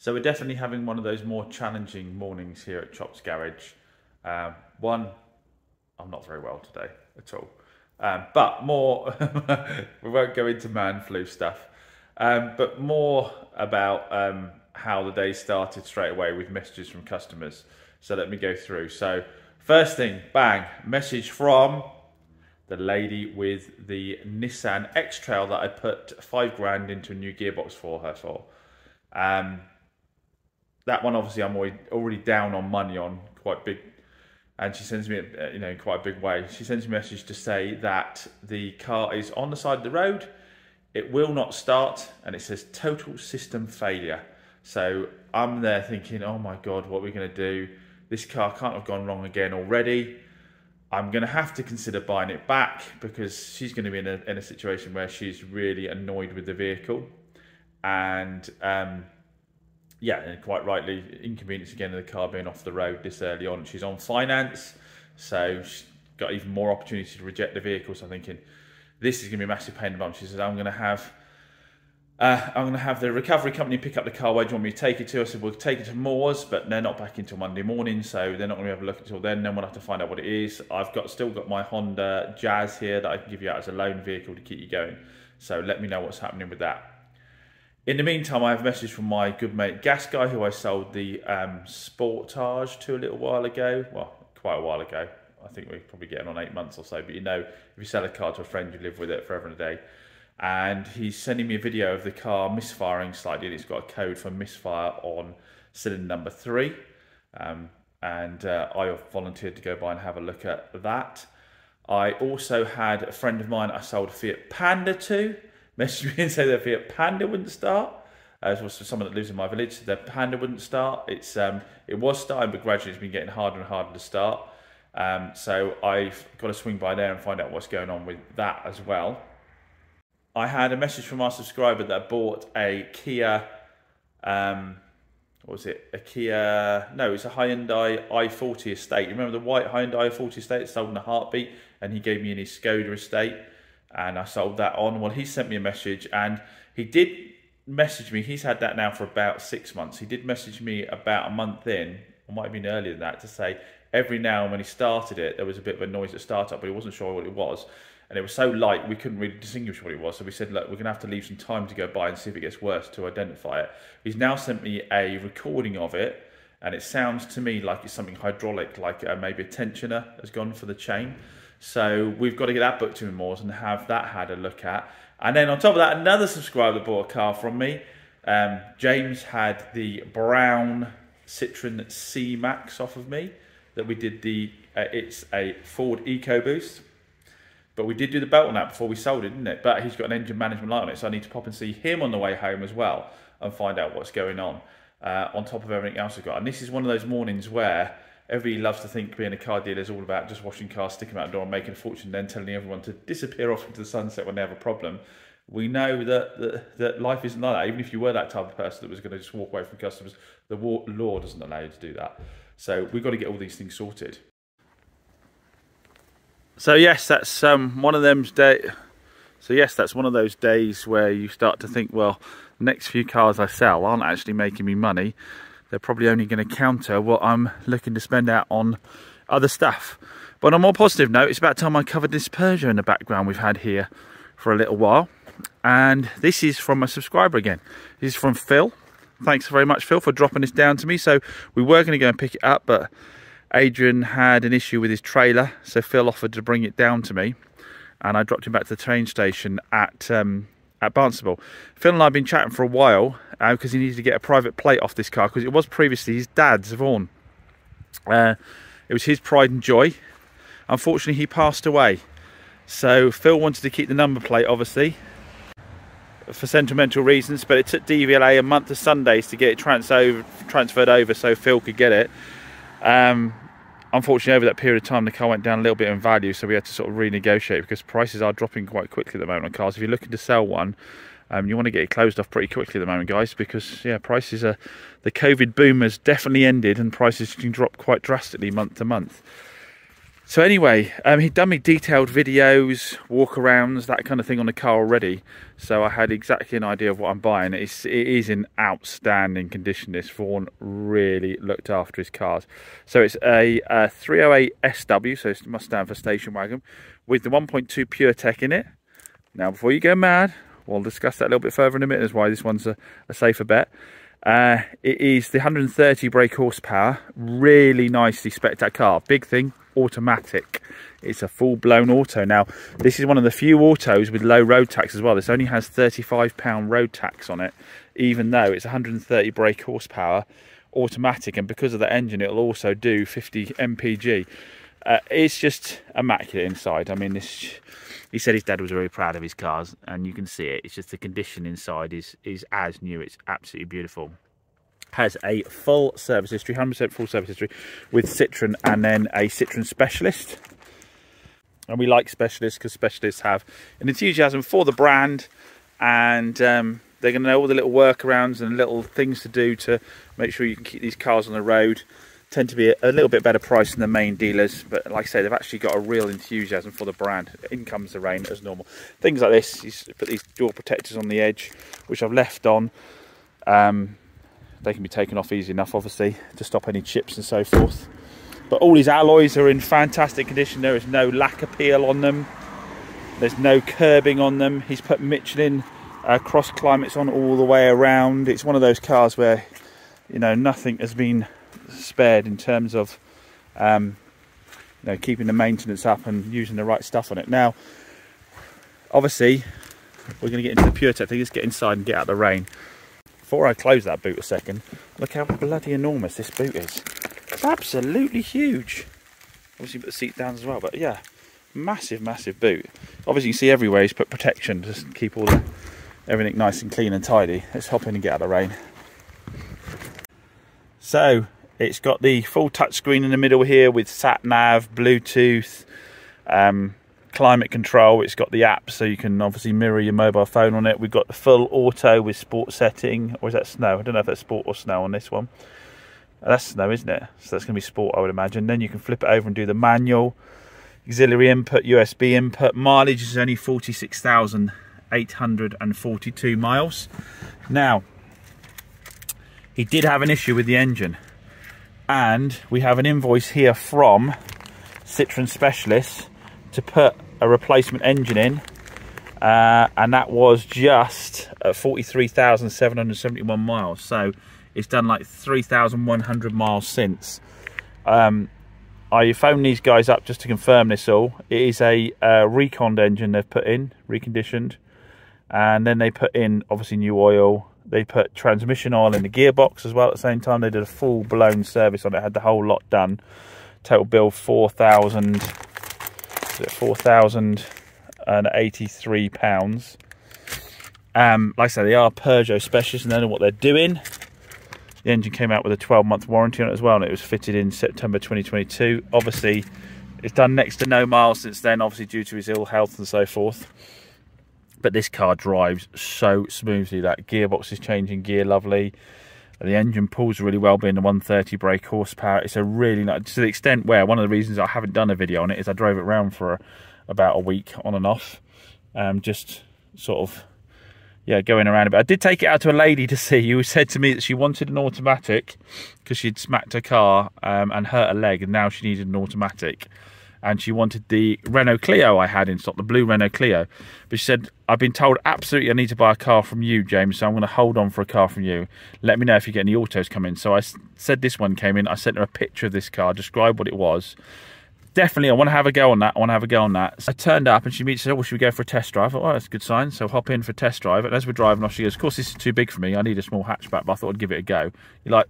So we're definitely having one of those more challenging mornings here at Chops Garage. One, I'm not very well today at all. But more, we won't go into man flu stuff, but more about how the day started straight away with messages from customers. So let me go through. So first thing, bang, message from the lady with the Nissan X-Trail that I put 5 grand into a new gearbox for her for. That one, obviously, I'm already down on money on quite big, and she sends me, in quite a big way. She sends me a message to say that the car is on the side of the road, it will not start, and it says total system failure. So I'm there thinking, oh my God, what are we going to do? This car can't have gone wrong again already. I'm going to have to consider buying it back because she's going to be in a situation where she's really annoyed with the vehicle, and yeah, and quite rightly, inconvenience again of the car being off the road this early on. She's on finance, so she's got even more opportunity to reject the vehicle. So I'm thinking, this is going to be a massive pain in the bum. She says, I'm going to have the recovery company pick up the car. Where do you want me to take it to? I said, we'll take it to Moores, but they're not back until Monday morning, so they're not going to have a look until then. Then we'll have to find out what it is. I've still got my Honda Jazz here that I can give you out as a loan vehicle to keep you going. So let me know what's happening with that. In the meantime, I have a message from my good mate Gas Guy, who I sold the Sportage to a little while ago. Well, quite a while ago. I think we're probably getting on 8 months or so. But if you sell a car to a friend, you live with it forever and a day. And he's sending me a video of the car misfiring slightly. And it's got a code for misfire on cylinder number 3. I volunteered to go by and have a look at that. I also had a friend of mine I sold a Fiat Panda to. Messaged me and said their Fiat Panda wouldn't start. As was for someone that lives in my village, their Panda wouldn't start. It was starting, but gradually it's been getting harder and harder to start. So I've got to swing by there and find out what's going on with that as well. I had a message from our subscriber that bought a Kia. What was it? A Kia? No, it's a Hyundai i40 Estate. You remember the white Hyundai i40 Estate? It's sold in a heartbeat, and he gave me in his Skoda Estate. And I sold that on. Well, he sent me a message, and he did message me. He's had that now for about 6 months. He did message me about a month in, or might have been earlier than that, to say every now and when he started it, there was a bit of a noise at startup, but he wasn't sure what it was. And it was so light, we couldn't really distinguish what it was. So we said, look, we're going to have to leave some time to go by and see if it gets worse to identify it. He's now sent me a recording of it, and it sounds to me like it's something hydraulic, like maybe a tensioner has gone for the chain. So we've got to get that booked in Moores and have that had a look at. And then on top of that, another subscriber bought a car from me. James had the brown Citroen C-Max off of me that we did it's a Ford EcoBoost. But we did do the belt on that before we sold it, didn't it? But he's got an engine management light on it, so I need to pop and see him on the way home as well and find out what's going on top of everything else I've got. And this is one of those mornings where everybody loves to think being a car dealer is all about just washing cars, sticking them out the door and making a fortune, then telling everyone to disappear off into the sunset when they have a problem. We know that life isn't like that. Even if you were that type of person that was going to just walk away from customers, the law doesn't allow you to do that. So we've got to get all these things sorted. So yes, that's one of those days. So yes, that's one of those days where you start to think, well, the next few cars I sell aren't actually making me money. They're probably only going to counter what I'm looking to spend out on other stuff. But on a more positive note, it's about time I covered this Peugeot in the background we've had here for a little while. And this is from a subscriber again. This is from Phil. Thanks very much, Phil, for dropping this down to me. So we were going to go and pick it up, but Adrian had an issue with his trailer, so Phil offered to bring it down to me, and I dropped him back to the train station at Barnstable. Phil and I have been chatting for a while because he needed to get a private plate off this car because it was previously his dad's, Vaughan. It was his pride and joy. Unfortunately, he passed away, so Phil wanted to keep the number plate, obviously, for sentimental reasons, but it took DVLA a month of Sundays to get it transferred over so Phil could get it. Unfortunately, over that period of time, the car went down a little bit in value, so we had to sort of renegotiate because prices are dropping quite quickly at the moment on cars. If you're looking to sell one, you want to get it closed off pretty quickly at the moment, guys, because yeah, prices are, the COVID boom has definitely ended and prices can drop quite drastically month to month. So anyway, he'd done me detailed videos, walk-arounds, that kind of thing on the car already. So I had exactly an idea of what I'm buying. It is in outstanding condition. This Vaughan really looked after his cars. So it's a 308 SW, so it must stand for station wagon, with the 1.2 PureTech in it. Now, before you go mad, we'll discuss that a little bit further in a minute. That's why this one's a safer bet. It is the 130 brake horsepower, really nicely spec'd out car. Big thing, automatic. It's a full-blown auto. Now, this is one of the few autos with low road tax as well. This only has £35 road tax on it, even though it's 130 brake horsepower, automatic, and because of the engine, it'll also do 50 mpg. It's just immaculate inside. I mean, he said his dad was very proud of his cars, and you can see it. It's just the condition inside is as new. It's absolutely beautiful. Has a full service history, 100% full service history with Citroen, and then a Citroen Specialist. And we like Specialists because Specialists have an enthusiasm for the brand, and they're going to know all the little workarounds and little things to do to make sure you can keep these cars on the road. Tend to be a little bit better price than the main dealers, but like I say, they've actually got a real enthusiasm for the brand. In comes the rain as normal. Things like this, you put these door protectors on the edge, which I've left on. They can be taken off easy enough, obviously, to stop any chips and so forth. But all these alloys are in fantastic condition. There is no lack appeal on them. There's no curbing on them. He's put Michelin cross climates on all the way around. It's one of those cars where, you know, nothing has been spared in terms of you know, keeping the maintenance up and using the right stuff on it. Now, obviously, we're going to get into the PureTech thing. Let's get inside and get out of the rain. Before I close that boot a second, look how bloody enormous this boot is. It's absolutely huge. Obviously put the seat down as well, but yeah, massive boot. Obviously you can see everywhere he's put protection to just keep everything nice and clean and tidy. Let's hop in and get out of the rain. So it's got the full touchscreen in the middle here with sat nav, Bluetooth, climate control. It's got the app, so you can obviously mirror your mobile phone on it. We've got the full auto with sport setting, or is that snow? I don't know if that's sport or snow on this one. That's snow, isn't it? So that's going to be sport, I would imagine. Then you can flip it over and do the manual. Auxiliary input, USB input. Mileage is only 46,842 miles. Now, he did have an issue with the engine, and we have an invoice here from Citroen Specialists to put a replacement engine in, and that was just 43,771 miles. So it's done like 3,100 miles since. I phoned these guys up just to confirm this all. It is a reconned engine they've put in, reconditioned, and then they put in obviously new oil. They put transmission oil in the gearbox as well at the same time. They did a full-blown service on it, had the whole lot done. Total bill £4,083. Like I say, they are Peugeot specialists and they know what they're doing. The engine came out with a 12-month warranty on it as well, and it was fitted in September 2022. Obviously, it's done next to no miles since then, obviously due to his ill health and so forth. But this car drives so smoothly. That gearbox is changing gear lovely. The engine pulls really well, being the 130 brake horsepower. It's a really nice, to the extent where one of the reasons I haven't done a video on it is I drove it around for about a week on and off. Just sort of, yeah, going around a bit. I did take it out to a lady to see who said to me that she wanted an automatic because she'd smacked her car and hurt her leg, and now she needed an automatic. And she wanted the Renault Clio I had in stock, the blue Renault Clio. But she said, I've been told absolutely I need to buy a car from you, James, so I'm going to hold on for a car from you. Let me know if you get any autos come in. So I said this one came in. I sent her a picture of this car, described what it was. Definitely, I want to have a go on that. I want to have a go on that. So I turned up and she said, oh, well, should we go for a test drive? I thought, well, that's a good sign. So hop in for a test drive. And as we're driving off, she goes, of course, this is too big for me. I need a small hatchback, but I thought I'd give it a go. You're like,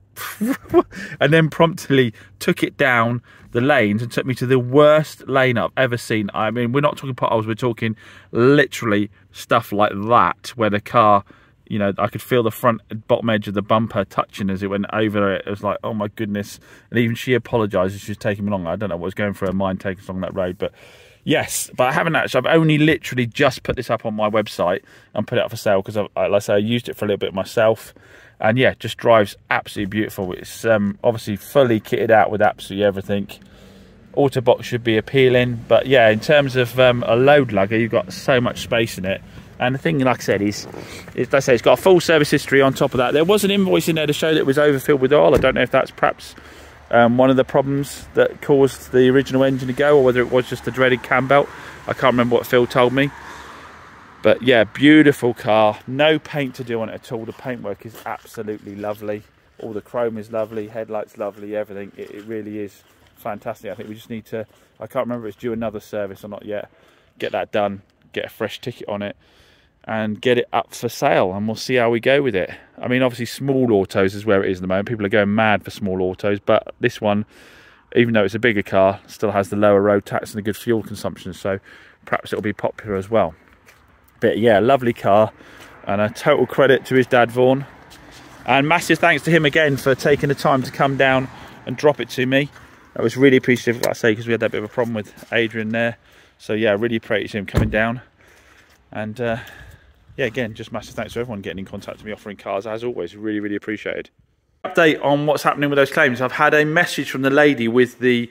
and then promptly took it down the lanes and took me to the worst lane I've ever seen. I mean, we're not talking potholes. We're talking literally stuff like that, where the car, you know, I could feel the front bottom edge of the bumper touching as it went over it. It was like, oh my goodness. And even she apologised. She was taking me long. I don't know what was going through her mind taking us along that road. But yes, but I haven't actually. I've only literally just put this up on my website and put it up for sale because, like I say, I used it for a little bit myself. And yeah, just drives absolutely beautiful. It's obviously fully kitted out with absolutely everything. Autobox should be appealing. But yeah, in terms of a load lugger, you've got so much space in it. And the thing, like I said, is like I say, it's got a full service history on top of that. There was an invoice in there to show that it was overfilled with oil. I don't know if that's perhaps one of the problems that caused the original engine to go, or whether it was just the dreaded cam belt. I can't remember what Phil told me. But yeah, beautiful car. No paint to do on it at all. The paintwork is absolutely lovely. All the chrome is lovely, headlights lovely, everything. It really is fantastic. I think we just need to, I can't remember if it's due another service or not yet. Get that done, get a fresh ticket on it, and get it up for sale, and we'll see how we go with it. I mean, obviously small autos is where it is at the moment. People are going mad for small autos, but this one, even though it's a bigger car, still has the lower road tax and a good fuel consumption, so perhaps it'll be popular as well. But yeah, lovely car, and a total credit to his dad Vaughan, and massive thanks to him again for taking the time to come down and drop it to me. That was really appreciative, like I say, because we had that bit of a problem with Adrian there. So yeah, really appreciate him coming down. And yeah, again, just massive thanks to everyone getting in contact with me, offering cars, as always. Really, really appreciated. Update on what's happening with those claims. I've had a message from the lady with the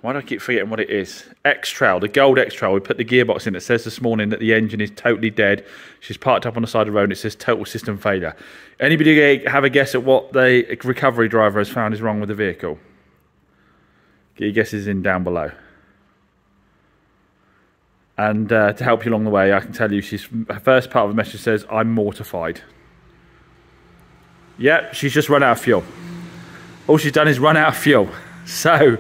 why do I keep forgetting what it is? X-Trail, the gold X-Trail. We put the gearbox in. It says this morning that the engine is totally dead. She's parked up on the side of the road and it says total system failure. Anybody have a guess at what the recovery driver has found is wrong with the vehicle? Get your guesses in down below. And to help you along the way, I can tell you, her first part of the message says, "I'm mortified." Yep, she's just run out of fuel. All she's done is run out of fuel. So,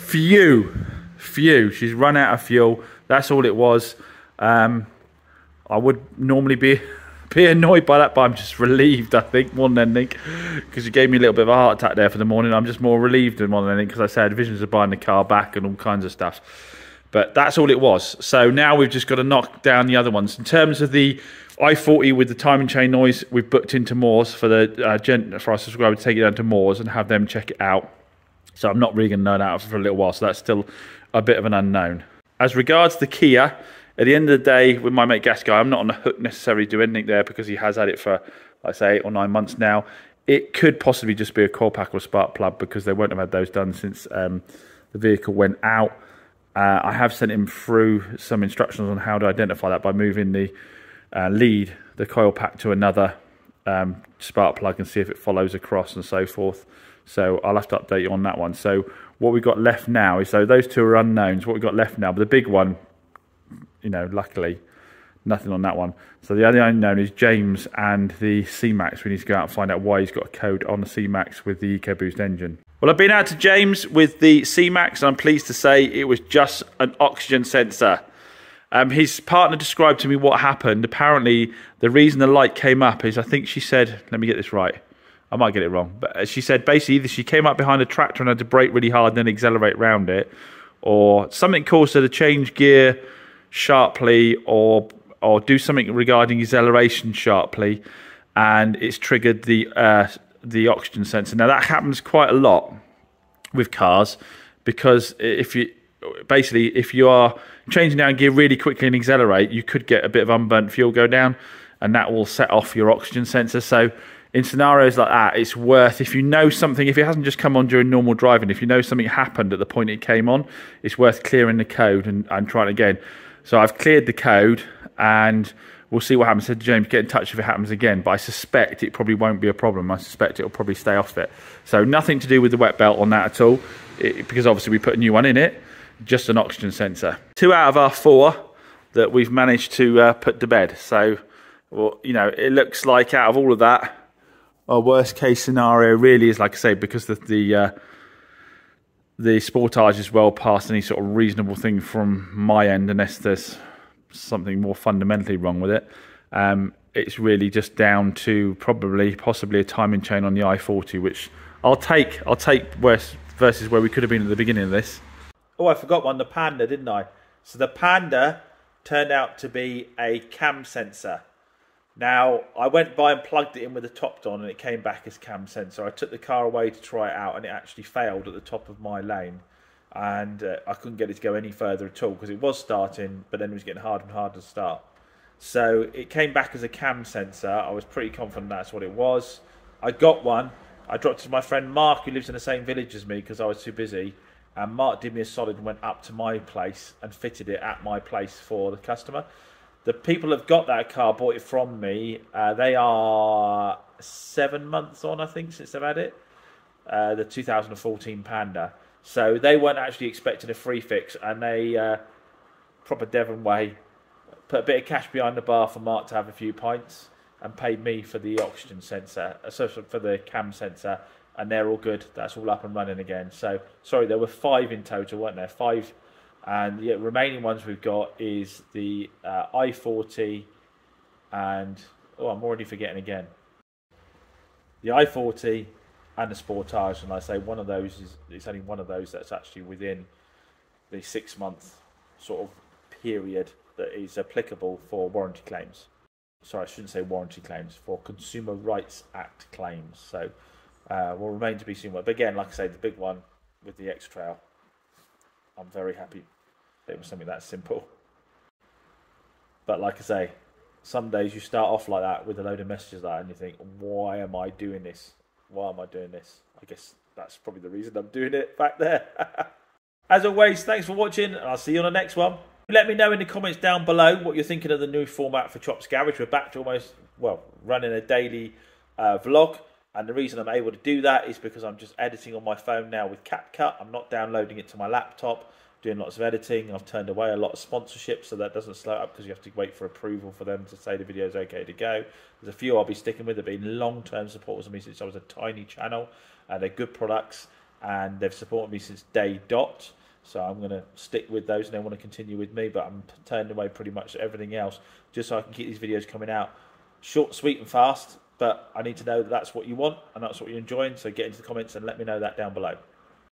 she's run out of fuel. That's all it was. I would normally be annoyed by that, but I'm just relieved, I think, more than anything, because you gave me a little bit of a heart attack there for the morning. I'm just more relieved than more than anything, because I said visions of buying the car back and all kinds of stuff. But that's all it was. So now we've just got to knock down the other ones. In terms of the i40 with the timing chain noise, we've booked into Moores for the for our subscriber to take it down to Moores and have them check it out. So I'm not really going to know that for a little while. So that's still a bit of an unknown. As regards the Kia, at the end of the day, with my mate Gas Guy, I'm not on the hook necessarily to do anything there, because he has had it for, like I say, 8 or 9 months now. It could possibly just be a coil pack or a spark plug, because they won't have had those done since the vehicle went out. I have sent him through some instructions on how to identify that by moving the lead, the coil pack, to another spark plug and see if it follows across and so forth. So I'll have to update you on that one. So what we've got left now is, so those two are unknowns. What we've got left now, but the big one, you know, luckily, nothing on that one. So the other unknown is James and the C-Max. We need to go out and find out why he's got a code on the C-Max with the EcoBoost engine. Well, I've been out to James with the C-Max, and I'm pleased to say it was just an oxygen sensor. His partner described to me what happened. Apparently, the reason the light came up is, I think she said, let me get this right, I might get it wrong, but she said basically either she came up behind a tractor and had to brake really hard and then accelerate around it, or something caused her to change gear sharply or do something regarding acceleration sharply, and it's triggered the oxygen sensor. Now that happens quite a lot with cars, because if you are changing down gear really quickly and accelerate, you could get a bit of unburnt fuel go down, and that will set off your oxygen sensor. So in scenarios like that, it's worth, if you know something, if it hasn't just come on during normal driving, if you know something happened at the point it came on, it's worth clearing the code and trying again. So I've cleared the code, and we'll see what happens. I said to James, get in touch if it happens again, but I suspect it probably won't be a problem. I suspect it'll probably stay off it. So nothing to do with the wet belt on that at all, because obviously we put a new one in it, just an oxygen sensor. 2 out of our 4 that we've managed to put to bed. So, well, you know, it looks like out of all of that, our worst case scenario really is, like I say, because the Sportage is well past any sort of reasonable thing from my end, unless there's something more fundamentally wrong with it. It's really just down to possibly a timing chain on the i40, which I'll take versus where we could have been at the beginning of this. Oh, I forgot one, the Panda, didn't I? So the Panda turned out to be a cam sensor. Now, I went by and plugged it in with the top on, and it came back as cam sensor. I took the car away to try it out, and it actually failed at the top of my lane. And I couldn't get it to go any further at all, because it was starting, but then it was getting harder and harder to start. So it came back as a cam sensor. I was pretty confident that's what it was. I got one, I dropped it to my friend Mark, who lives in the same village as me, because I was too busy. And Mark did me a solid and went up to my place and fitted it at my place for the customer. The people have got that car, bought it from me. They are 7 months on, I think, since they've had it. The 2014 Panda. So they weren't actually expecting a free fix, and they, proper Devon way, put a bit of cash behind the bar for Mark to have a few pints and paid me for the oxygen sensor, so for the cam sensor, and they're all good. That's all up and running again. So, sorry, there were 5 in total, weren't there? 5. And the remaining ones we've got is the i40 and, oh, I'm already forgetting again. The i40 and the Sportage, and I say one of those it's only one of those that's actually within the 6-month sort of period that is applicable for warranty claims. Sorry, I shouldn't say warranty claims, for Consumer Rights Act claims. So will remain to be seen. But again, like I say, the big one with the X-Trail, I'm very happy it was something that simple. But like I say, some days you start off like that with a load of messages like that, and you think, why am I doing this? Why am I doing this? I guess that's probably the reason I'm doing it back there. As always, thanks for watching, and I'll see you on the next one. Let me know in the comments down below what you're thinking of the new format for Chops Garage. We're back to almost, well, running a daily vlog. And the reason I'm able to do that is because I'm just editing on my phone now with CapCut. I'm not downloading it to my laptop, doing lots of editing. I've turned away a lot of sponsorships, so that doesn't slow up because you have to wait for approval for them to say the video's okay to go. There's a few I'll be sticking with. They've been long-term supporters of me since I was a tiny channel. They're good products, and they've supported me since day dot. So I'm going to stick with those, and they want to continue with me, but I'm turning away pretty much everything else just so I can keep these videos coming out short, sweet and fast. But I need to know that that's what you want and that's what you're enjoying, so get into the comments and let me know that down below.